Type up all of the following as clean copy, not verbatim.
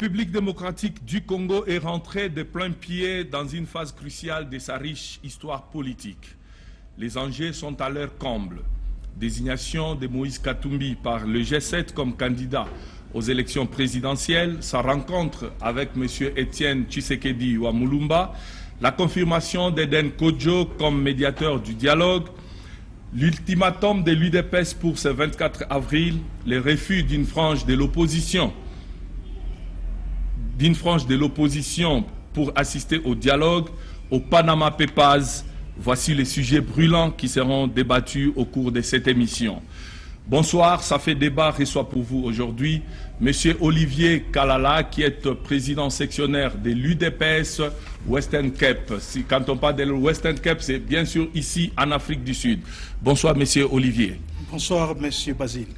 République démocratique du Congo est rentrée de plein pied dans une phase cruciale de sa riche histoire politique. Les enjeux sont à leur comble. Désignation de Moïse Katumbi par le G7 comme candidat aux élections présidentielles, sa rencontre avec M. Étienne Tshisekedi Wamulumba, la confirmation d'Eden Kodjo comme médiateur du dialogue, l'ultimatum de l'UDPS pour ce 24 avril, le refus d'une frange de l'opposition pour assister au dialogue, au Panama Papers. Voici les sujets brûlants qui seront débattus au cours de cette émission. Bonsoir, ça fait débat reçoit pour vous aujourd'hui M. Olivier Kalala, qui est président sectionnaire de l'UDPS Western Cape. Quand on parle de Western Cape, c'est bien sûr ici en Afrique du Sud. Bonsoir M. Olivier. Bonsoir M. Basile.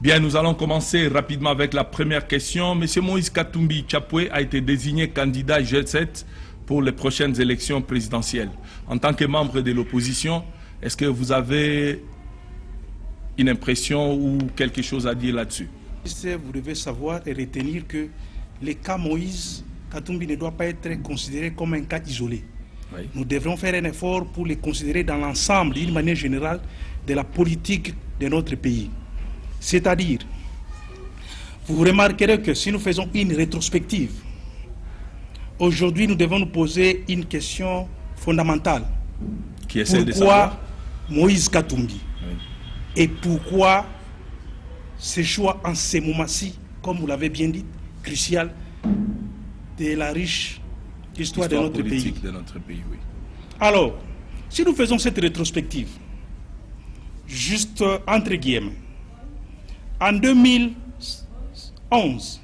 Bien, nous allons commencer rapidement avec la première question. M. Moïse Katumbi Tchapoué a été désigné candidat G7 pour les prochaines élections présidentielles. En tant que membre de l'opposition, est-ce que vous avez une impression ou quelque chose à dire là-dessus? Vous devez savoir et retenir que le cas Moïse Katumbi ne doit pas être considéré comme un cas isolé. Oui. Nous devrons faire un effort pour le considérer dans l'ensemble, d'une manière générale, de la politique de notre pays. C'est-à-dire, vous remarquerez que si nous faisons une rétrospective, aujourd'hui nous devons nous poser une question fondamentale. Qui est celle de savoir pourquoi Moïse Katumbi? Oui. Et pourquoi ce choix en ce moment-ci, comme vous l'avez bien dit, crucial, de la riche histoire de notre pays. Oui. Alors, si nous faisons cette rétrospective, juste entre guillemets, en 2011,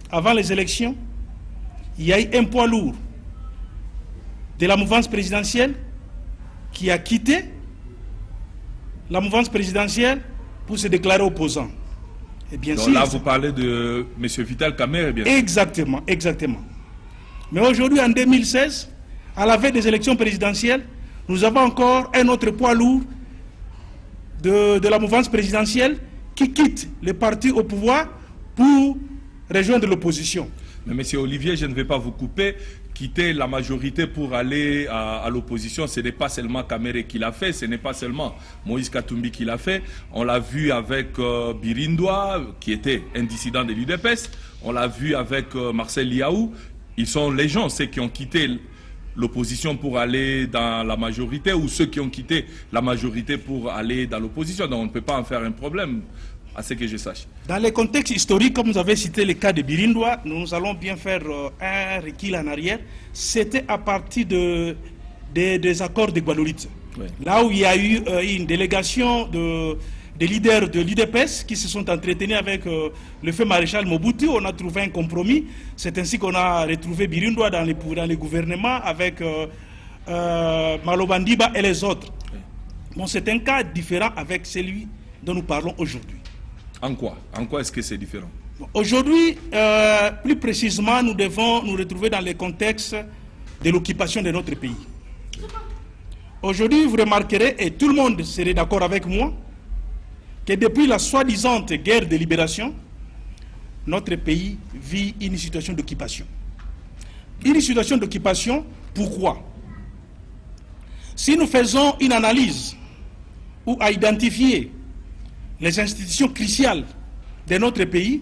avant les élections, il y a eu un poids lourd de la mouvance présidentielle qui a quitté la mouvance présidentielle pour se déclarer opposant. Et bien sûr, là, vous parlez de M. Vital Kamerhe, bien sûr. Exactement, exactement. Mais aujourd'hui, en 2016, à la veille des élections présidentielles, nous avons encore un autre poids lourd de la mouvance présidentielle qui quitte le parti au pouvoir pour rejoindre l'opposition. Mais M. Olivier, je ne vais pas vous couper. Quitter la majorité pour aller à l'opposition, ce n'est pas seulement Kamerhe qui l'a fait, ce n'est pas seulement Moïse Katumbi qui l'a fait. On l'a vu avec Birindwa, qui était un dissident de l'UDPS. On l'a vu avec Marcel Liaou. Ils sont les gens, ceux qui ont quitté l'opposition pour aller dans la majorité ou ceux qui ont quitté la majorité pour aller dans l'opposition. Donc on ne peut pas en faire un problème, à ce que je sache. Dans le contexte historique, comme vous avez cité le cas de Birindwa, nous allons bien faire un recul en arrière. C'était à partir des accords de Guadeloupe. Oui. Là où il y a eu une délégation des leaders de l'UDPS qui se sont entretenus avec le feu maréchal Mobutu. On a trouvé un compromis. C'est ainsi qu'on a retrouvé Birindwa dans les gouvernements avec Maloba Ndiba et les autres. Oui. Bon, c'est un cas différent avec celui dont nous parlons aujourd'hui. En quoi est-ce que c'est différent? Aujourd'hui, plus précisément, nous devons nous retrouver dans le contexte de l'occupation de notre pays. Aujourd'hui, vous remarquerez, et tout le monde serait d'accord avec moi, que depuis la soi-disant guerre de libération, notre pays vit une situation d'occupation. Une situation d'occupation, pourquoi? Si nous faisons une analyse ou à identifier les institutions cruciales de notre pays,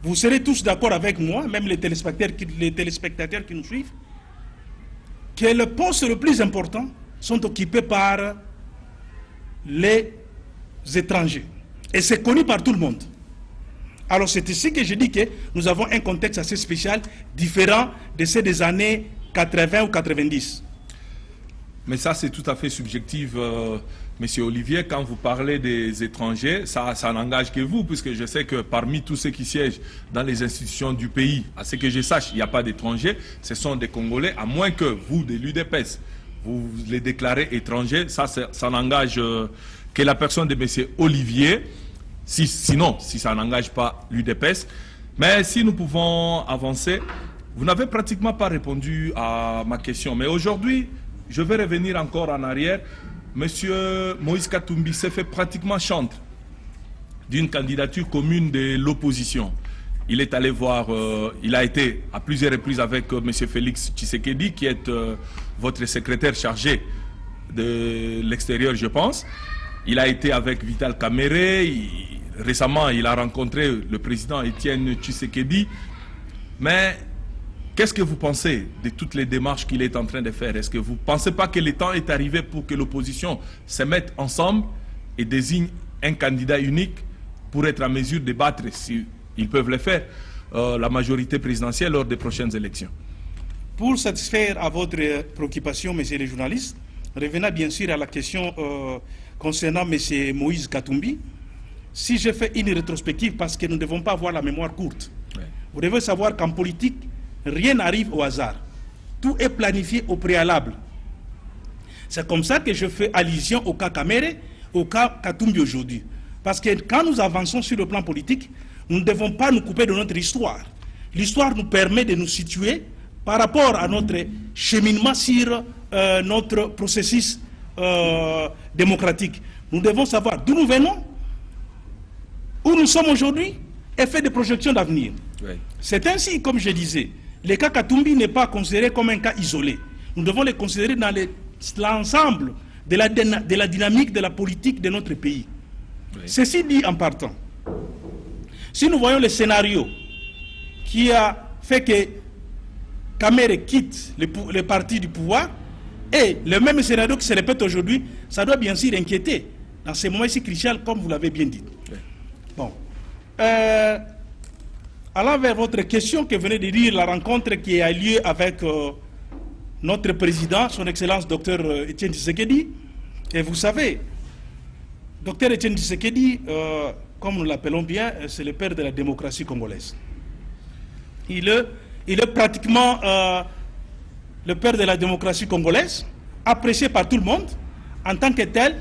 vous serez tous d'accord avec moi, même les téléspectateurs qui nous suivent, que les postes les plus importants sont occupés par les étrangers. Et c'est connu par tout le monde. Alors c'est ici que je dis que nous avons un contexte assez spécial, différent de ceux des années 80 ou 90. Mais ça, c'est tout à fait subjectif, Monsieur Olivier. Quand vous parlez des étrangers, ça n'engage que vous, puisque je sais que parmi tous ceux qui siègent dans les institutions du pays, à ce que je sache, il n'y a pas d'étrangers, ce sont des Congolais, à moins que vous, de l'UDPS, vous les déclarez étrangers, ça n'engage que la personne de Monsieur Olivier, sinon, si ça n'engage pas l'UDPS. Mais si nous pouvons avancer, vous n'avez pratiquement pas répondu à ma question. Mais aujourd'hui, je vais revenir encore en arrière. Monsieur Moïse Katumbi s'est fait pratiquement chantre d'une candidature commune de l'opposition. il est allé voir, il a été à plusieurs reprises avec M. Félix Tshisekedi, qui est votre secrétaire chargé de l'extérieur, je pense. Il a été avec Vital Kamerhe. Récemment, il a rencontré le président Étienne Tshisekedi. Mais qu'est-ce que vous pensez de toutes les démarches qu'il est en train de faire? Est-ce que vous ne pensez pas que le temps est arrivé pour que l'opposition se mette ensemble et désigne un candidat unique pour être en mesure de battre, si ils peuvent le faire, la majorité présidentielle lors des prochaines élections? Pour satisfaire à votre préoccupation, messieurs les journalistes, revenons bien sûr à la question concernant M. Moïse Katumbi. Si je fais une rétrospective, parce que nous ne devons pas avoir la mémoire courte, ouais. Vous devez savoir qu'en politique, rien n'arrive au hasard. Tout est planifié au préalable. C'est comme ça que je fais allusion au cas Kamerhe, au cas Katumbi aujourd'hui. Parce que quand nous avançons sur le plan politique, nous ne devons pas nous couper de notre histoire. L'histoire nous permet de nous situer par rapport à notre cheminement sur notre processus démocratique. Nous devons savoir d'où nous venons, où nous sommes aujourd'hui, et faire des projections d'avenir. Oui. C'est ainsi, comme je disais, le cas Katumbi n'est pas considéré comme un cas isolé. Nous devons le considérer dans l'ensemble de la dynamique de la politique de notre pays. Oui. Ceci dit en partant, si nous voyons le scénario qui a fait que Kamerhe quitte le parti du pouvoir, et le même scénario qui se répète aujourd'hui, ça doit bien sûr inquiéter dans ces moments si cruciaux, comme vous l'avez bien dit. Oui. Bon. Allant vers votre question que venez de dire, la rencontre qui a lieu avec notre président, son Excellence Dr Étienne Tshisekedi, et vous savez, Dr Étienne Tshisekedi, comme nous l'appelons bien, c'est le père de la démocratie congolaise. Il est pratiquement le père de la démocratie congolaise, apprécié par tout le monde, en tant que tel,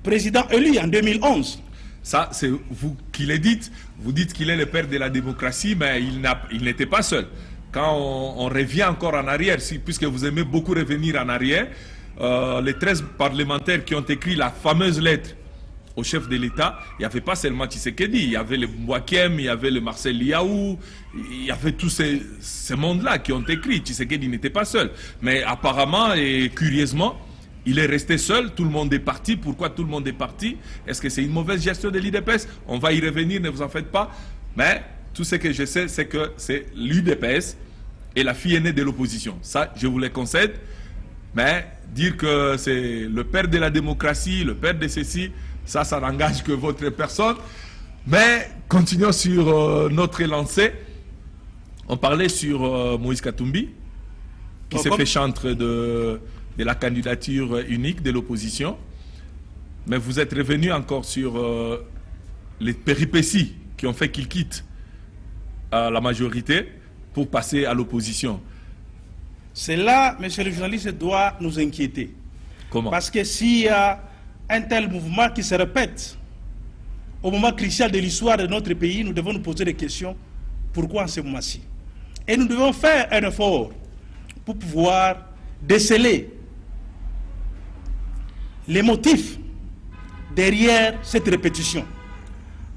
président élu en 2011. Ça, c'est vous qui le dites. Vous dites qu'il est le père de la démocratie, mais il n'était pas seul. Quand on revient encore en arrière, puisque vous aimez beaucoup revenir en arrière, les 13 parlementaires qui ont écrit la fameuse lettre au chef de l'État, il n'y avait pas seulement Tshisekedi, il y avait le Mbouakem, il y avait le Marcel Liaou, il y avait tous ces mondes-là qui ont écrit. Tshisekedi n'était pas seul. Mais apparemment et curieusement, il est resté seul, tout le monde est parti. Pourquoi tout le monde est parti? Est-ce que c'est une mauvaise gestion de l'UDPS? On va y revenir, ne vous en faites pas. Mais tout ce que je sais, c'est que c'est l'UDPS et la fille aînée de l'opposition. Ça, je vous le concède. Mais dire que c'est le père de la démocratie, le père de ceci, ça n'engage que votre personne. Mais continuons sur notre lancée. On parlait sur Moïse Katumbi, qui s'est fait chantre de la candidature unique de l'opposition. Mais vous êtes revenu encore sur les péripéties qui ont fait qu'il quitte la majorité pour passer à l'opposition. Cela, monsieur le journaliste, doit nous inquiéter. Comment? Parce que s'il y a un tel mouvement qui se répète au moment crucial de l'histoire de notre pays, nous devons nous poser des questions. Pourquoi en ce moment-ci? Et nous devons faire un effort pour pouvoir déceler les motifs derrière cette répétition.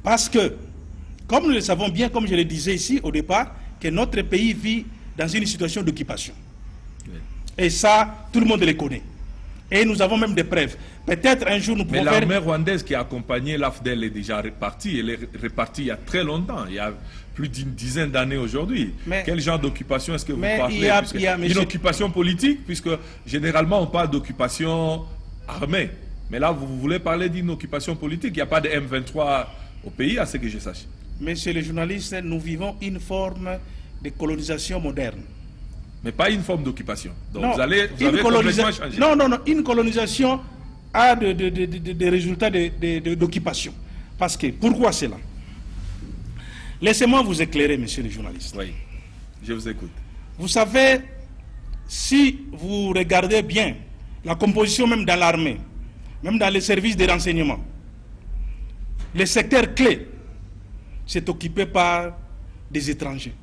Parce que, comme nous le savons bien, comme je le disais ici au départ, que notre pays vit dans une situation d'occupation. Oui. Et ça, tout le monde le connaît. Et nous avons même des preuves. Peut-être un jour nous pouvons faire... Mais l'armée rwandaise qui a accompagné l'AFDEL est déjà repartie. Elle est repartie il y a très longtemps. Il y a plus d'une dizaine d'années aujourd'hui. Quel genre d'occupation est-ce que vous parlez? Une occupation politique, puisque généralement on parle d'occupation armée. Mais là, vous voulez parler d'une occupation politique. Il n'y a pas de M23 au pays, à ce que je sache. Monsieur le journaliste, nous vivons une forme de colonisation moderne. Mais pas une forme d'occupation. Donc non, vous avez complètement changé. Non, une colonisation a des résultats d'occupation. Parce que, pourquoi cela? Laissez-moi vous éclairer, monsieur le journaliste. Oui, je vous écoute. Vous savez, si vous regardez bien la composition même dans l'armée, même dans les services de renseignement, le secteur clé, c'est occupé par des étrangers.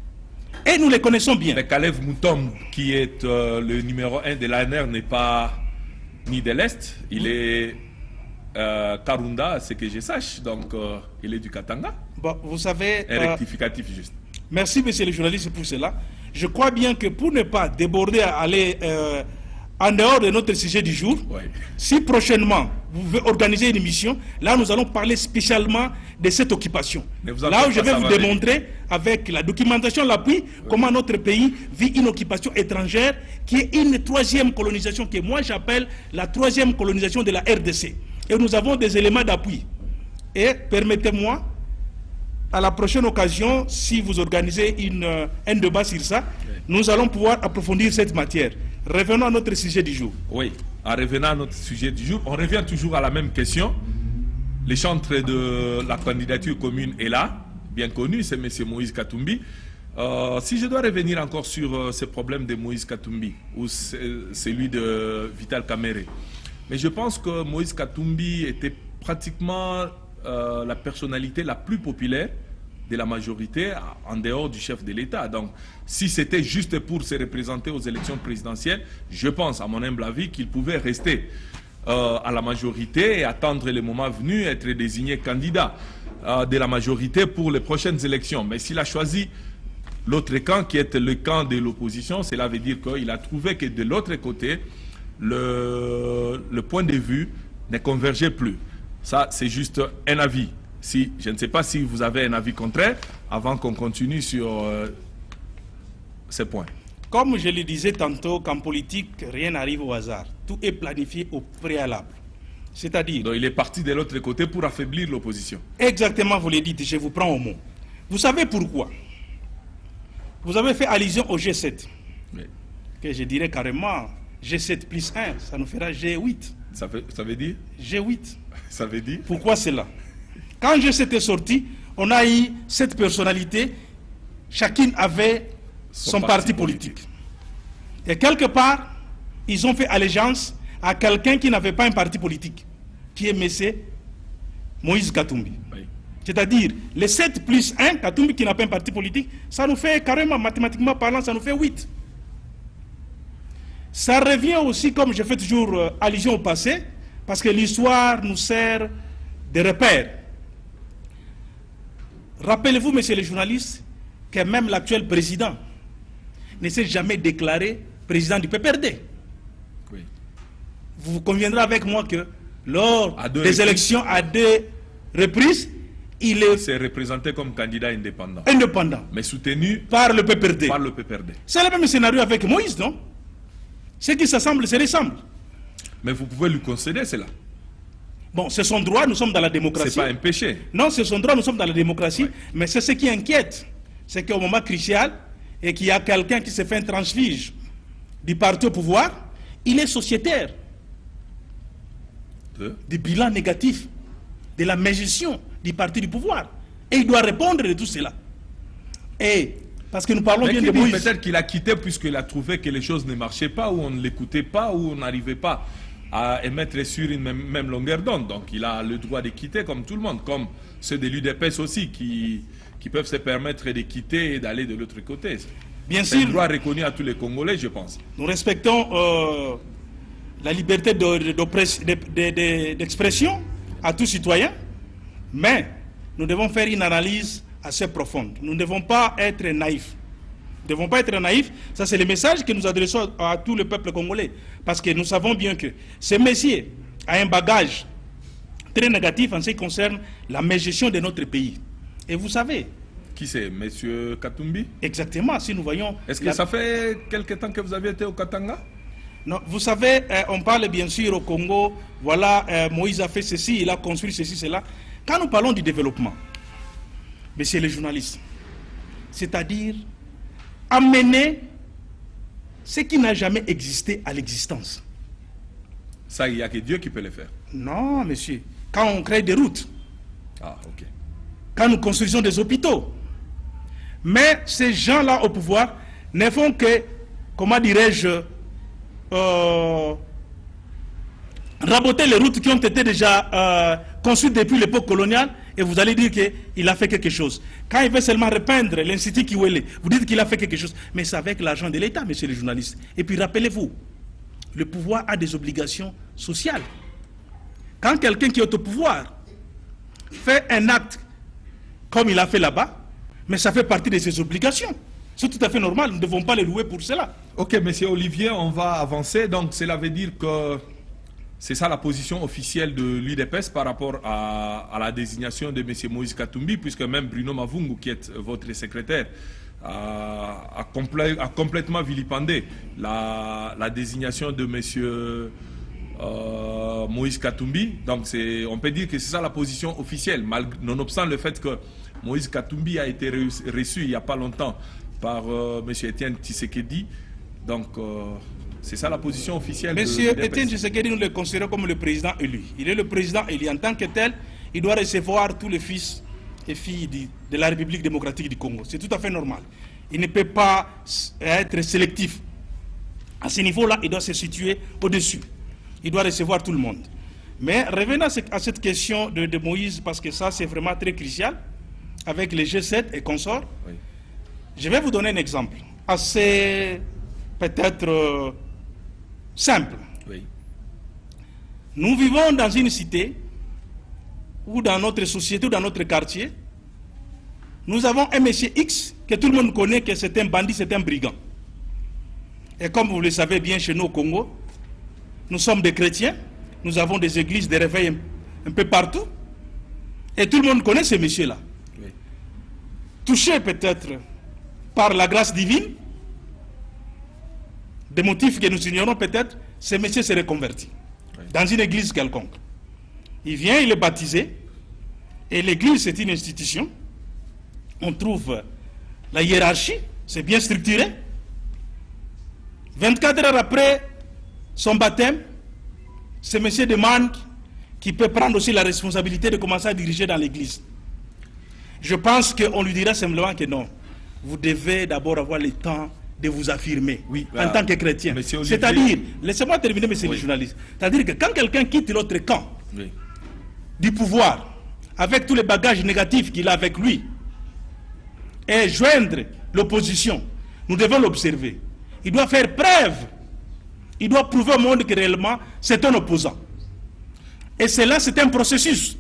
Et nous les connaissons bien. Mais Kalev Moutom, qui est le numéro 1 de l'ANR, n'est pas ni de l'Est, il est Karunda, c'est que je sache, donc il est du Katanga. Bon, vous savez... Un rectificatif juste. Merci, monsieur le journaliste, pour cela. Je crois bien que pour ne pas déborder à aller en dehors de notre sujet du jour, Ouais. si prochainement vous pouvez organiser une émission, là nous allons parler spécialement de cette occupation. Mais vous en Là faites où je pas, vais ça vous va venir. démontrer avec la documentation, l'appui, comment notre pays vit une occupation étrangère qui est une troisième colonisation que moi j'appelle la troisième colonisation de la RDC. Et nous avons des éléments d'appui. Et permettez-moi, à la prochaine occasion, si vous organisez un débat sur ça, nous allons pouvoir approfondir cette matière. Revenons à notre sujet du jour. Oui, en revenant à notre sujet du jour, on revient toujours à la même question. Le chantre de la candidature commune est là, bien connu, c'est M. Moïse Katumbi. Si je dois revenir encore sur ce problème de Moïse Katumbi ou celui de Vital Kamerhe, mais je pense que Moïse Katumbi était pratiquement la personnalité la plus populaire de la majorité en dehors du chef de l'État. Donc, si c'était juste pour se représenter aux élections présidentielles, je pense, à mon humble avis, qu'il pouvait rester à la majorité et attendre le moment venu, être désigné candidat de la majorité pour les prochaines élections. Mais s'il a choisi l'autre camp, qui est le camp de l'opposition, cela veut dire qu'il a trouvé que de l'autre côté, le point de vue ne convergeait plus. Ça, c'est juste un avis. Si, je ne sais pas si vous avez un avis contraire, avant qu'on continue sur ces points. Comme je le disais tantôt, qu'en politique, rien n'arrive au hasard. Tout est planifié au préalable. C'est-à-dire... Donc il est parti de l'autre côté pour affaiblir l'opposition. Exactement, vous le dites, je vous prends au mot. Vous savez pourquoi? Vous avez fait allusion au G7. Oui. Que je dirais carrément, G7 plus 1, ça nous fera G8. Ça veut dire G8. Ça veut dire Pourquoi cela? Quand G7 est sorti, on a eu cette personnalité, chacune avait son parti politique. Et quelque part, ils ont fait allégeance à quelqu'un qui n'avait pas un parti politique, qui est M. Moïse Katumbi. Oui. C'est-à-dire, les 7 plus 1, Katumbi qui n'a pas un parti politique, ça nous fait carrément, mathématiquement parlant, ça nous fait 8. Ça revient aussi, comme je fais toujours allusion au passé, parce que l'histoire nous sert de repère. Rappelez-vous, messieurs les journalistes, que même l'actuel président ne s'est jamais déclaré président du PPRD. Oui. Vous conviendrez avec moi que lors des reprises. élections à 2 reprises, il Il est s'est représenté comme candidat indépendant, indépendant mais soutenu par le PPRD. par le PPRD. C'est le même scénario avec Moïse, non? Ce qui s'assemble se ressemble. Mais vous pouvez lui concéder cela. Bon, c'est son droit, nous sommes dans la démocratie. C'est pas un péché. Non, c'est son droit, nous sommes dans la démocratie. Ouais. Mais c'est ce qui inquiète. C'est qu'au moment crucial, et qu'il y a quelqu'un qui se fait un transfuge du parti au pouvoir, il est sociétaire du bilan négatif de la mégestion du parti du pouvoir. Et il doit répondre de tout cela. Et parce que nous parlons Mais bien qui de dit Moïse. peut-être qu'il a quitté puisqu'il a trouvé que les choses ne marchaient pas, ou on ne l'écoutait pas, ou on n'arrivait pas à émettre sur une même longueur d'onde. Donc il a le droit de quitter comme tout le monde, comme ceux de l'UDPS aussi qui peuvent se permettre de quitter et d'aller de l'autre côté. Bien C'est un sûr, droit reconnu à tous les Congolais, je pense. nous respectons la liberté d'expression à tout citoyen, mais nous devons faire une analyse assez profonde. Nous ne devons pas être naïfs. Nous ne devons pas être naïfs. Ça, c'est le message que nous adressons à tout le peuple congolais. Parce que nous savons bien que ce monsieur a un bagage très négatif en ce qui concerne la mégestion de notre pays. Et vous savez, Qui c'est, Monsieur Katumbi? exactement, si nous voyons... Est-ce que ça fait quelque temps que vous avez été au Katanga? Non, vous savez, on parle bien sûr au Congo, voilà, Moïse a fait ceci, il a construit ceci, cela. Quand nous parlons du développement, messieurs les journalistes, c'est-à-dire amener ce qui n'a jamais existé à l'existence. Ça, il n'y a que Dieu qui peut le faire. Non, monsieur. Quand on crée des routes, Ah, ok. quand nous construisons des hôpitaux, mais ces gens-là au pouvoir ne font que, comment dirais-je, raboter les routes qui ont été déjà construites depuis l'époque coloniale, et vous allez dire qu'il a fait quelque chose. Quand il veut seulement repeindre l'Institut Kiwele, vous dites qu'il a fait quelque chose. Mais c'est avec l'argent de l'État, messieurs les journalistes. Et puis rappelez-vous, le pouvoir a des obligations sociales. Quand quelqu'un qui est au pouvoir fait un acte comme il a fait là-bas, mais ça fait partie de ses obligations. C'est tout à fait normal, nous ne devons pas les louer pour cela. Ok, monsieur Olivier, on va avancer. Donc, cela veut dire que c'est ça la position officielle de l'UDPS par rapport à la désignation de monsieur Moïse Katumbi, puisque même Bruno Mavungu, qui est votre secrétaire, a complètement vilipendé la désignation de monsieur Moïse Katumbi. Donc, on peut dire que c'est ça la position officielle, nonobstant le fait que Moïse Katumbi a été reçu il n'y a pas longtemps par monsieur Etienne Tshisekedi. Donc, c'est ça la position officielle. Monsieur Etienne Tshisekedi, nous le considérons comme le président élu. Il est le président élu. En tant que tel, il doit recevoir tous les fils et filles de la République démocratique du Congo. C'est tout à fait normal. Il ne peut pas être sélectif. À ce niveau-là, il doit se situer au-dessus. Il doit recevoir tout le monde. Mais revenons à cette question de Moïse, parce que ça, c'est vraiment très crucial, avec les G7 et consorts. Oui. Je vais vous donner un exemple, assez peut-être simple. Oui. Nous vivons dans une cité, ou dans notre société, ou dans notre quartier. Nous avons un monsieur X, que tout le monde connaît, que c'est un bandit, c'est un brigand. Et comme vous le savez bien chez nous au Congo, nous sommes des chrétiens, nous avons des églises, des réveils un peu partout, et tout le monde connaît ce monsieur-là. Oui. Touché peut-être par la grâce divine, des motifs que nous ignorons peut-être, ce monsieur s'est reconverti dans une église quelconque. Il vient, il est baptisé, et l'église c'est une institution. On trouve la hiérarchie, c'est bien structuré. 24 heures après son baptême, ce monsieur demande qu'il peut prendre aussi la responsabilité de commencer à diriger dans l'église. Je pense qu'on lui dira simplement que non. Vous devez d'abord avoir le temps de vous affirmer en tant que chrétien. C'est-à-dire, laissez-moi terminer, monsieur le journaliste. C'est-à-dire que quand quelqu'un quitte l'autre camp du pouvoir, avec tous les bagages négatifs qu'il a avec lui, et joindre l'opposition, nous devons l'observer. Il doit faire preuve. Il doit prouver au monde que réellement c'est un opposant. Et cela, c'est un processus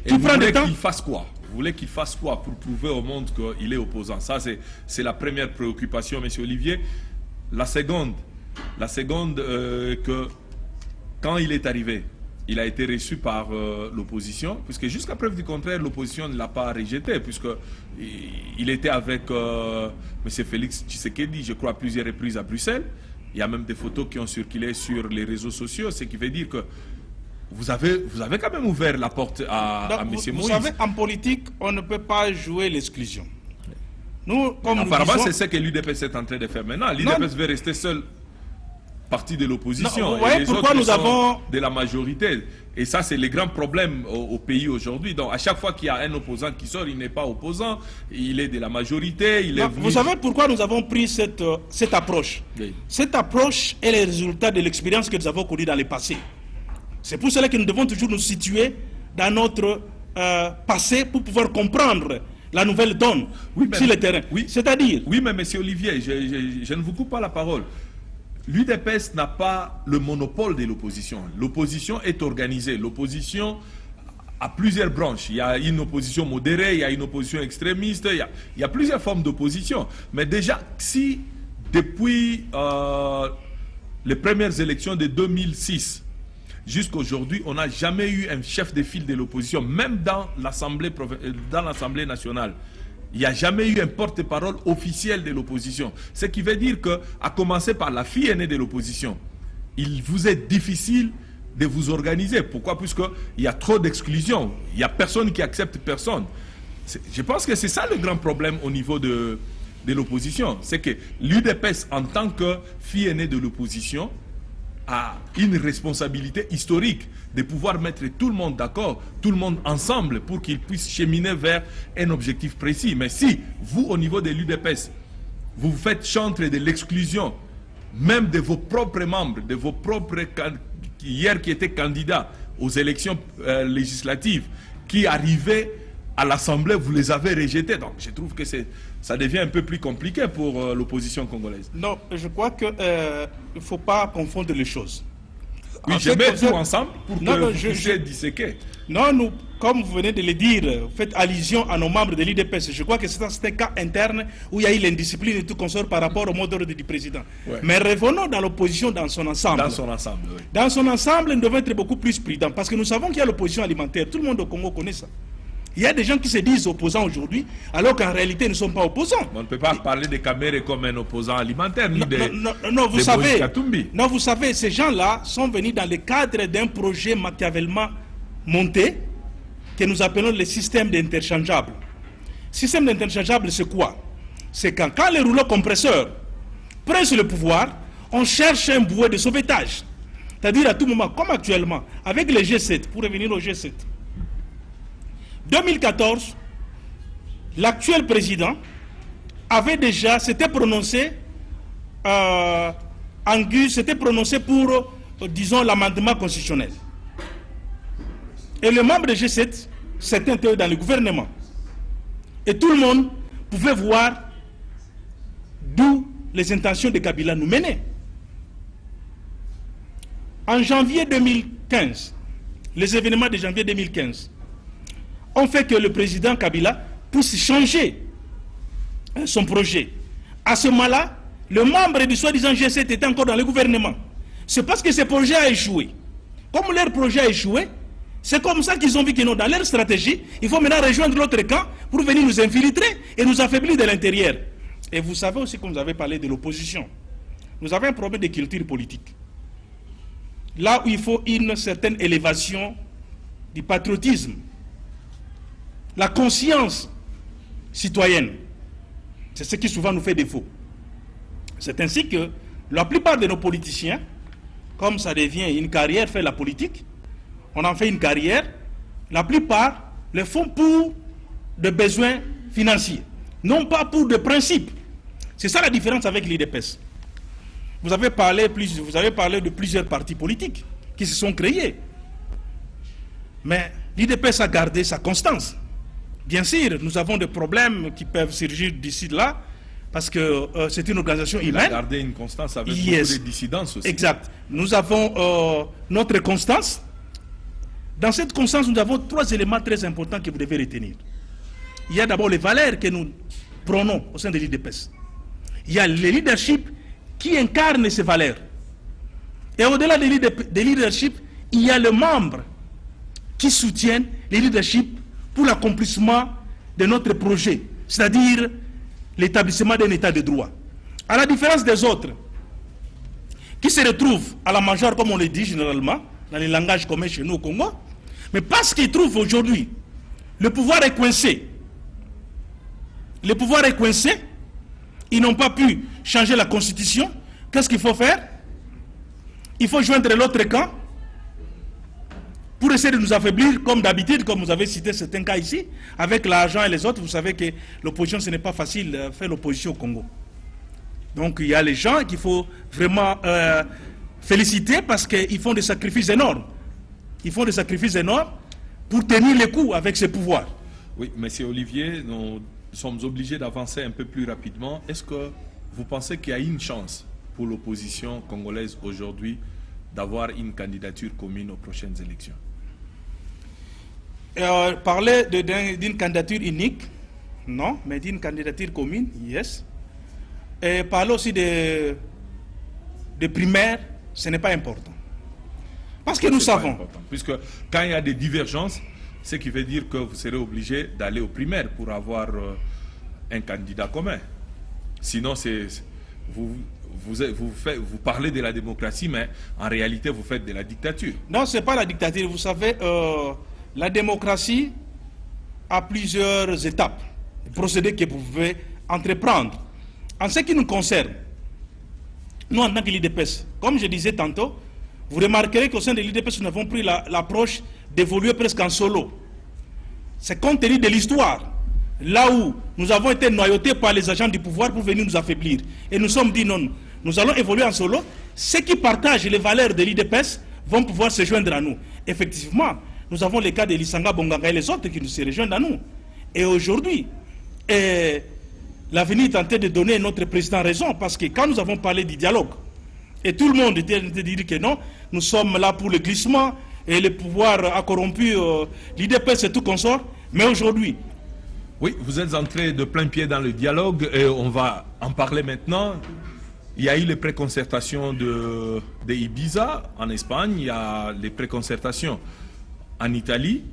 qui prend du temps. Qu'il fasse quoi? Vous voulez qu'il fasse quoi pour prouver au monde qu'il est opposant? Ça, c'est la première préoccupation, monsieur Olivier. La seconde, que quand il est arrivé, il a été reçu par l'opposition, puisque jusqu'à preuve du contraire, l'opposition ne l'a pas rejeté, puisqu'il était avec M. Félix Tshisekedi, je crois, à plusieurs reprises à Bruxelles. Il y a même des photos qui ont circulé sur les réseaux sociaux, ce qui veut dire que vous avez quand même ouvert la porte à M. Moïse. Vous savez, en politique, on ne peut pas jouer l'exclusion. Nous, comme apparemment, c'est ce que l'UDPS est en train de faire maintenant. L'UDPS veut rester seul partie de l'opposition. Vous voyez pourquoi nous avons de la majorité. Et ça, c'est le grand problème au pays aujourd'hui. Donc, à chaque fois qu'il y a un opposant qui sort, il n'est pas opposant, il est de la majorité. Vous savez pourquoi nous avons pris cette approche? Oui. Cette approche est le résultat de l'expérience que nous avons connue dans le passé. C'est pour cela que nous devons toujours nous situer dans notre passé pour pouvoir comprendre la nouvelle donne sur le terrain. Oui. C'est-à-dire... Oui, mais monsieur Olivier, je ne vous coupe pas la parole. L'UDPS n'a pas le monopole de l'opposition. L'opposition est organisée. L'opposition a plusieurs branches. Il y a une opposition modérée, il y a une opposition extrémiste, il y a plusieurs formes d'opposition. Mais déjà, si depuis les premières élections de 2006 jusqu'à aujourd'hui, on n'a jamais eu un chef de file de l'opposition, même dans l'Assemblée nationale. Il n'y a jamais eu un porte-parole officiel de l'opposition. Ce qui veut dire que, à commencer par la fille aînée de l'opposition, il vous est difficile de vous organiser. Pourquoi? Puisqu'il y a trop d'exclusion. Il n'y a personne qui accepte personne. Je pense que c'est ça le grand problème au niveau de l'opposition. C'est que l'UDPS, en tant que fille aînée de l'opposition, a une responsabilité historique de pouvoir mettre tout le monde d'accord, tout le monde ensemble pour qu'ils puissent cheminer vers un objectif précis. Mais si vous, au niveau de l'UDPS, vous faites chantre de l'exclusion, même de vos propres membres, de vos propres hier qui étaient candidats aux élections législatives, qui arrivaient à l'Assemblée, vous les avez rejetés. Donc je trouve que ça devient un peu plus compliqué pour l'opposition congolaise. Non, je crois qu'il ne faut pas confondre les choses. Oui, je mets tout ensemble pour que vous puissiez disséquer. Non, nous, comme vous venez de le dire, vous faites allusion à nos membres de l'IDPS. Je crois que c'est un cas interne où il y a eu l'indiscipline et tout consort par rapport au mot d'ordre du président. Ouais. Mais revenons dans l'opposition dans son ensemble. Dans son ensemble, oui. Dans son ensemble, nous devons être beaucoup plus prudents parce que nous savons qu'il y a l'opposition alimentaire. Tout le monde au Congo connaît ça. Il y a des gens qui se disent opposants aujourd'hui, alors qu'en réalité, ils ne sont pas opposants. On ne peut pas parler de Kamere comme un opposant alimentaire, ni non, vous savez, non, vous savez, ces gens-là sont venus dans le cadre d'un projet machiavéliquement monté, que nous appelons le système d'interchangeable. Système d'interchangeable, c'est quoi? C'est quand les rouleaux compresseurs prennent le pouvoir, on cherche un bouée de sauvetage. C'est-à-dire à tout moment, comme actuellement, avec le G7, pour revenir au G7. 2014, l'actuel président avait déjà, s'était prononcé pour, disons, l'amendement constitutionnel. Et le membre de G7 s'était intégré dans le gouvernement. Et tout le monde pouvait voir d'où les intentions de Kabila nous menaient. En janvier 2015, les événements de janvier 2015, ont fait que le président Kabila puisse changer son projet. À ce moment-là, le membre du soi-disant G7 était encore dans le gouvernement. C'est parce que ce projet a échoué. Comme leur projet a échoué, c'est comme ça qu'ils ont vu qu'ils ont dans leur stratégie, il faut maintenant rejoindre l'autre camp pour venir nous infiltrer et nous affaiblir de l'intérieur. Et vous savez aussi, comme vous avez parlé de l'opposition, nous avons un problème de culture politique. Là où il faut une certaine élévation du patriotisme, la conscience citoyenne, c'est ce qui souvent nous fait défaut. C'est ainsi que la plupart de nos politiciens, comme ça devient une carrière, fait la politique, on en fait une carrière, la plupart le font pour des besoins financiers, non pas pour des principes. C'est ça la différence avec l'IDPS. Vous avez parlé de plusieurs partis politiques qui se sont créés. Mais l'IDPS a gardé sa constance. Bien sûr, nous avons des problèmes qui peuvent surgir d'ici là, parce que c'est une organisation humaine. Il a gardé une constance avec beaucoup de dissidences aussi. Exact. Nous avons notre constance. Dans cette constance, nous avons trois éléments très importants que vous devez retenir. Il y a d'abord les valeurs que nous prônons au sein de l'IDPS. Il y a le leadership qui incarne ces valeurs. Et au-delà de leadership, il y a le membre qui soutient le leadership pour l'accomplissement de notre projet, c'est-à-dire l'établissement d'un état de droit. À la différence des autres, qui se retrouvent à la majeure, comme on le dit généralement, dans les langages communs chez nous au Congo, mais parce qu'ils trouvent aujourd'hui, le pouvoir est coincé. Le pouvoir est coincé, ils n'ont pas pu changer la constitution. Qu'est-ce qu'il faut faire? Il faut joindre l'autre camp pour essayer de nous affaiblir, comme d'habitude, comme vous avez cité certains cas ici, avec l'argent et les autres. Vous savez que l'opposition, ce n'est pas facile de faire l'opposition au Congo. Donc il y a les gens qu'il faut vraiment féliciter parce qu'ils font des sacrifices énormes. Ils font des sacrifices énormes pour tenir les coups avec ces pouvoirs. Oui, monsieur Olivier, nous sommes obligés d'avancer un peu plus rapidement. Est-ce que vous pensez qu'il y a une chance pour l'opposition congolaise aujourd'hui d'avoir une candidature commune aux prochaines élections? Parler d'une candidature unique, non, mais d'une candidature commune, yes. Et parler aussi de primaires, ce n'est pas important. Parce que nous savons. Puisque quand il y a des divergences, ce qui veut dire que vous serez obligé d'aller aux primaires pour avoir un candidat commun. Sinon, vous parlez de la démocratie, mais en réalité, vous faites de la dictature. Non, ce n'est pas la dictature. Vous savez, la démocratie a plusieurs étapes, procédés que vous pouvez entreprendre. En ce qui nous concerne, nous, en tant que l'IDPS, comme je disais tantôt, vous remarquerez qu'au sein de l'IDPS, nous avons pris l'approche d'évoluer presque en solo. C'est compte tenu de l'histoire, là où nous avons été noyautés par les agents du pouvoir pour venir nous affaiblir. Et nous sommes dit non, nous allons évoluer en solo. Ceux qui partagent les valeurs de l'IDPS vont pouvoir se joindre à nous. Effectivement, nous avons les cas de Lisanga Bonganga et les autres qui nous se rejoignent à nous. Et aujourd'hui, l'avenir tentait de donner notre président raison, parce que quand nous avons parlé du dialogue Et tout le monde était de dire que non, nous sommes là pour le glissement et le pouvoir a corrompu l'IDPS et tout consort. Mais aujourd'hui... Oui, vous êtes entré de plein pied dans le dialogue et on va en parler maintenant. Il y a eu les préconcertations de Ibiza en Espagne, il y a les préconcertations en Italie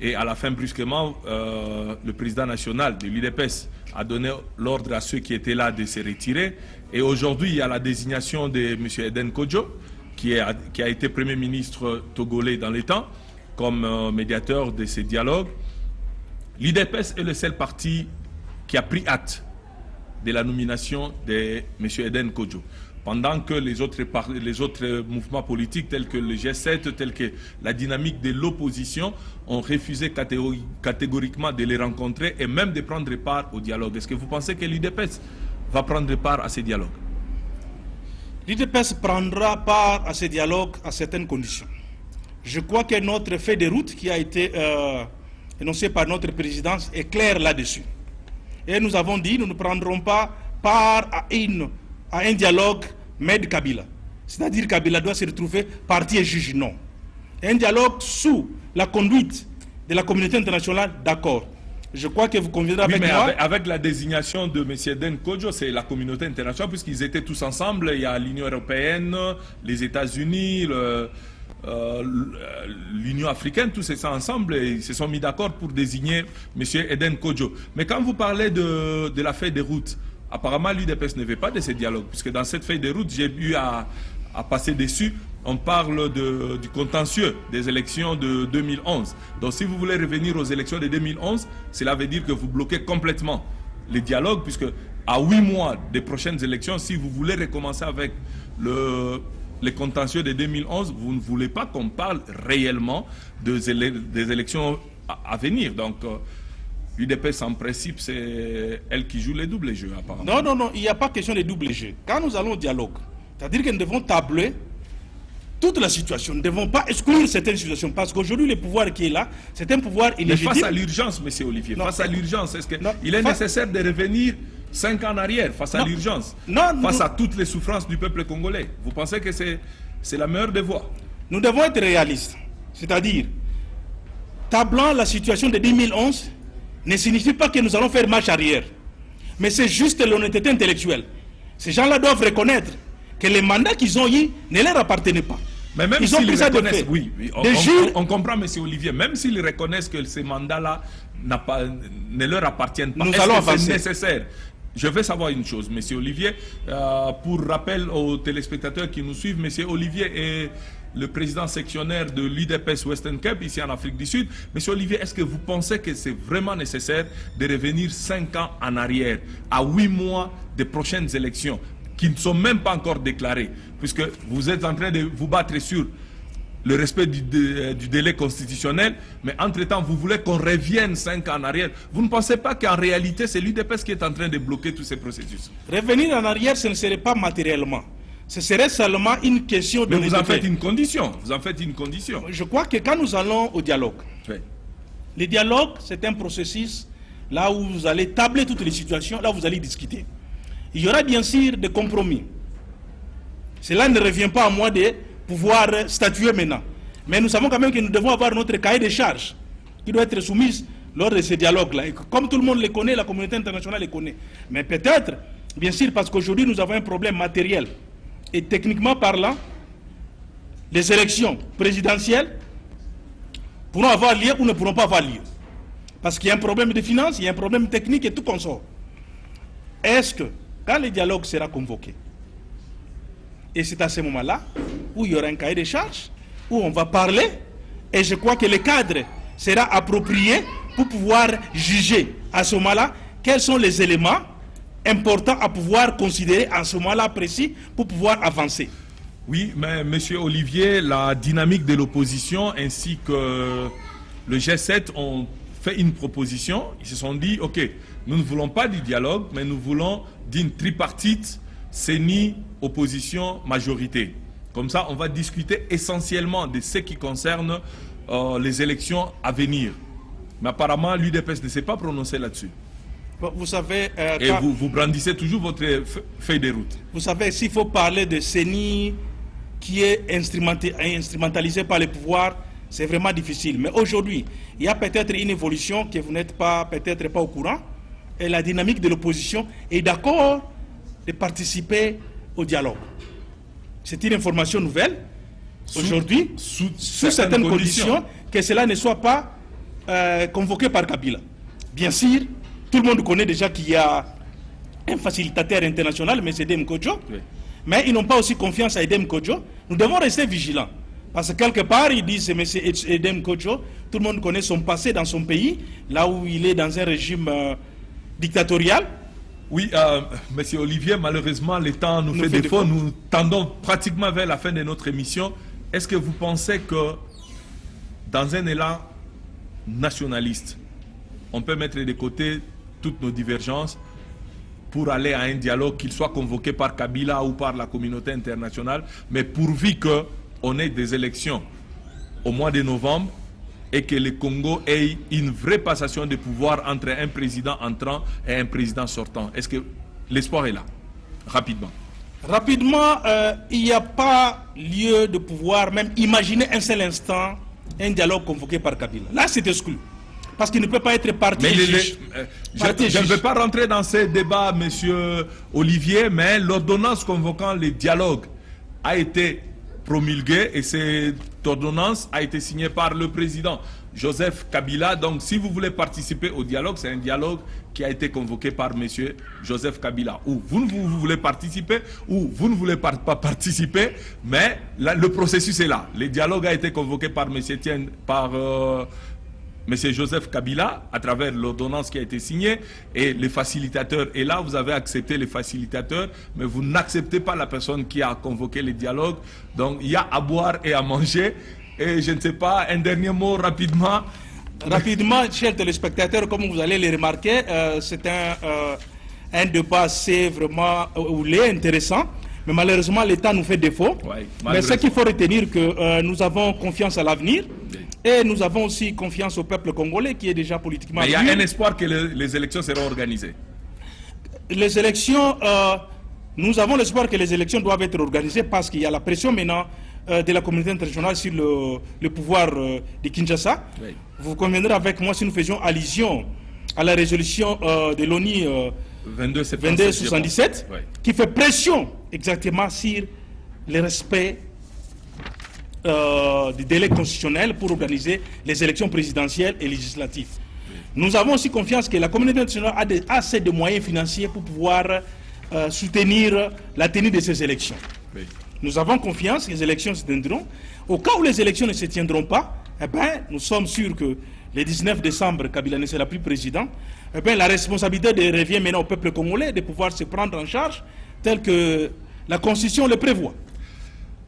et à la fin brusquement le président national de l'UDPS a donné l'ordre à ceux qui étaient là de se retirer et aujourd'hui il y a la désignation de M. Eden Kodjo qui a été Premier ministre togolais dans les temps comme médiateur de ces dialogues. L'UDPS est le seul parti qui a pris acte de la nomination de M. Eden Kodjo. Pendant que les autres mouvements politiques tels que le G7, tels que la dynamique de l'opposition ont refusé catégoriquement de les rencontrer et même de prendre part au dialogue. Est-ce que vous pensez que l'UDPS va prendre part à ces dialogues? L'UDPS prendra part à ces dialogues à certaines conditions. Je crois que notre feuille de route qui a été énoncée par notre présidence est claire là-dessus. Et nous avons dit, nous ne prendrons pas part à un dialogue Med Kabila. C'est-à-dire Kabila doit se retrouver parti et juge, non. Un dialogue sous la conduite de la communauté internationale, d'accord. Je crois que vous conviendrez avec moi. Avec la désignation de M. Eden Kodjo, c'est la communauté internationale, puisqu'ils étaient tous ensemble. Il y a l'Union européenne, les États-Unis, l'Union africaine, tous ces ensemble, et ils se sont mis d'accord pour désigner M. Eden Kodjo. Mais quand vous parlez de la feuille de route, apparemment l'UDPS ne veut pas de ce dialogue, puisque dans cette feuille de route, j'ai eu à passer dessus, on parle du contentieux des élections de 2011. Donc si vous voulez revenir aux élections de 2011, cela veut dire que vous bloquez complètement les dialogues, puisque à 8 mois des prochaines élections, si vous voulez recommencer avec les contentieux de 2011, vous ne voulez pas qu'on parle réellement des élections à venir. Donc l'UDPS en principe, c'est elle qui joue les doubles jeux apparemment. Non, il n'y a pas question de double jeu. Quand nous allons au dialogue, c'est-à-dire que nous devons tabler toute la situation. Nous ne devons pas exclure certaines situations. Parce qu'aujourd'hui, le pouvoir qui est là, c'est un pouvoir illégitime. Mais face à l'urgence, M. Olivier, face à l'urgence, est-ce qu'il est nécessaire de revenir 5 ans en arrière face à l'urgence, face à toutes les souffrances du peuple congolais? Vous pensez que c'est la meilleure des voies? Nous devons être réalistes. C'est-à-dire, tablant la situation de 2011 ne signifie pas que nous allons faire marche arrière. Mais c'est juste l'honnêteté intellectuelle. Ces gens-là doivent reconnaître que les mandats qu'ils ont eu ne leur appartenaient pas. Mais même s'ils reconnaissent, oui, on comprend, M. Olivier, même s'ils reconnaissent que ces mandats-là ne leur appartiennent pas, est-ce que c'est nécessaire? Je veux savoir une chose, M. Olivier, pour rappel aux téléspectateurs qui nous suivent, M. Olivier est le président sectionnaire de l'UDPS Western Cape, ici en Afrique du Sud. M. Olivier, est-ce que vous pensez que c'est vraiment nécessaire de revenir 5 ans en arrière, à 8 mois des prochaines élections, qui ne sont même pas encore déclarées, puisque vous êtes en train de vous battre sur le respect du délai constitutionnel, mais entre-temps, vous voulez qu'on revienne 5 ans en arrière. Vous ne pensez pas qu'en réalité, c'est l'UDPS qui est en train de bloquer tous ces processus? Revenir en arrière, ce ne serait pas matériellement. Ce serait seulement une question de... Mais vous en faites une condition. Vous en faites une condition. Je crois que quand nous allons au dialogue, oui. Le dialogue, c'est un processus là où vous allez tabler toutes les situations, là où vous allez discuter. Il y aura bien sûr des compromis. Cela ne revient pas à moi de pouvoir statuer maintenant. Mais nous savons quand même que nous devons avoir notre cahier de charges qui doit être soumis lors de ces dialogues-là. Comme tout le monde les connaît, la communauté internationale les connaît. Mais peut-être, bien sûr, parce qu'aujourd'hui nous avons un problème matériel. Et techniquement parlant, les élections présidentielles pourront avoir lieu ou ne pourront pas avoir lieu. Parce qu'il y a un problème de finances, il y a un problème technique et tout consort. Est-ce que, quand le dialogue sera convoqué, et c'est à ce moment-là où il y aura un cahier de charges, où on va parler, et je crois que le cadre sera approprié pour pouvoir juger à ce moment-là quels sont les éléments importants à pouvoir considérer en ce moment-là précis pour pouvoir avancer. Oui, mais M. Olivier, la dynamique de l'opposition ainsi que le G7 ont fait une proposition. Ils se sont dit, ok, nous ne voulons pas du dialogue, mais nous voulons d'une tripartite CENI, opposition, majorité. Comme ça, on va discuter essentiellement de ce qui concerne les élections à venir. Mais apparemment, l'UDPS ne s'est pas prononcé là-dessus. Vous savez, Et vous brandissez toujours votre feuille de route. Vous savez, s'il faut parler de CENI qui est instrumentalisé par les pouvoirs, c'est vraiment difficile. Mais aujourd'hui, il y a peut-être une évolution que vous n'êtes peut-être pas au courant. Et la dynamique de l'opposition est d'accord de participer au dialogue. C'est une information nouvelle. Aujourd'hui, sous certaines conditions, que cela ne soit pas convoqué par Kabila. Bien sûr, tout le monde connaît déjà qu'il y a un facilitateur international, M. Edem Kodjo, oui. Mais ils n'ont pas aussi confiance à Edem Kodjo. Nous devons rester vigilants. Parce que quelque part, ils disent M. Edem Kodjo, tout le monde connaît son passé dans son pays, là où il est dans un régime dictatorial. Oui, M. Olivier, malheureusement, le temps nous fait défaut. Nous tendons pratiquement vers la fin de notre émission. Est-ce que vous pensez que dans un élan nationaliste, on peut mettre de côté toutes nos divergences pour aller à un dialogue, qu'il soit convoqué par Kabila ou par la communauté internationale, mais pourvu qu'on ait des élections au mois de novembre et que le Congo ait une vraie passation de pouvoir entre un président entrant et un président sortant? Est-ce que l'espoir est là? Rapidement. Rapidement, il n'y a pas lieu de pouvoir même imaginer un seul instant un dialogue convoqué par Kabila. Là, c'est exclu. Parce qu'il ne peut pas être parti juge. Je ne veux pas rentrer dans ces débats, monsieur Olivier, mais l'ordonnance convoquant le dialogue a été promulguée et cette ordonnance a été signée par le président Joseph Kabila. Donc, si vous voulez participer au dialogue, c'est un dialogue qui a été convoqué par monsieur Joseph Kabila. Ou vous voulez participer, ou vous ne voulez pas participer, mais là, le processus est là. Le dialogue a été convoqué par monsieur Monsieur Joseph Kabila, à travers l'ordonnance qui a été signée, et le facilitateur est là, vous avez accepté le facilitateur, mais vous n'acceptez pas la personne qui a convoqué le dialogue. Donc il y a à boire et à manger, et je ne sais pas, un dernier mot rapidement. Rapidement, chers téléspectateurs, comme vous allez le remarquer, c'est un débat assez vraiment intéressant. Mais malheureusement, l'État nous fait défaut. Ouais, mais ce qu'il faut retenir, que nous avons confiance à l'avenir. Et nous avons aussi confiance au peuple congolais qui est déjà politiquement... Mais il y a un espoir que les élections seront organisées. Les élections, nous avons l'espoir que les élections doivent être organisées parce qu'il y a la pression maintenant de la communauté internationale sur le pouvoir de Kinshasa. Oui. Vous conviendrez avec moi si nous faisions allusion à la résolution de l'ONU 2277 oui. Qui fait pression exactement sur le respect du délai constitutionnel pour organiser les élections présidentielles et législatives. Oui. Nous avons aussi confiance que la communauté internationale a assez de moyens financiers pour pouvoir soutenir la tenue de ces élections. Oui. Nous avons confiance que les élections se tiendront. Au cas où les élections ne se tiendront pas, eh ben, nous sommes sûrs que le 19 décembre, Kabila ne sera plus président. Eh ben, la responsabilité revient maintenant au peuple congolais de pouvoir se prendre en charge tel que la Constitution le prévoit.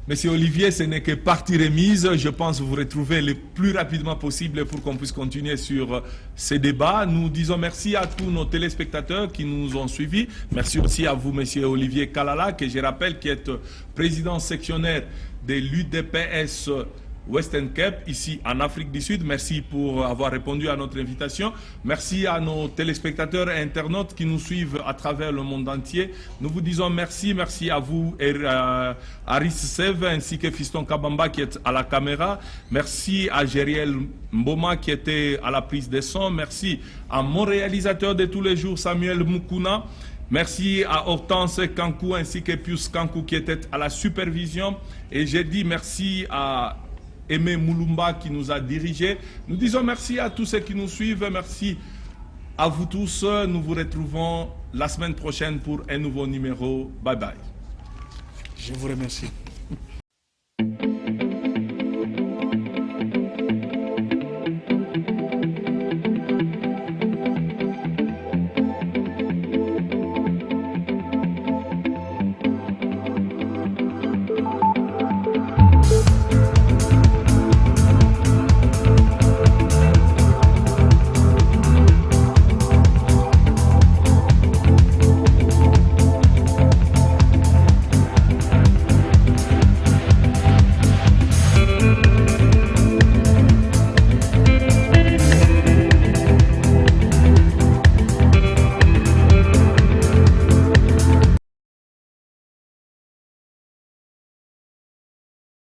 Monsieur Olivier, ce n'est que partie remise. Je pense vous retrouver le plus rapidement possible pour qu'on puisse continuer sur ces débats. Nous disons merci à tous nos téléspectateurs qui nous ont suivis. Merci aussi à vous, monsieur Olivier Kalala, que je rappelle qui est président sectionnaire de l'UDPS Western Cape, ici en Afrique du Sud. Merci pour avoir répondu à notre invitation. Merci à nos téléspectateurs et internautes qui nous suivent à travers le monde entier. Nous vous disons merci. Merci à vous, Aris Sev, ainsi que Fiston Kabamba qui est à la caméra. Merci à Gériel Mboma qui était à la prise des sons. Merci à mon réalisateur de tous les jours, Samuel Mukuna. Merci à Hortense Kankou ainsi que Pius Kankou qui était à la supervision. Et j'ai dit merci à Aimé Moulumba qui nous a dirigés. Nous disons merci à tous ceux qui nous suivent. Merci à vous tous. Nous vous retrouvons la semaine prochaine pour un nouveau numéro. Bye bye. Je vous remercie.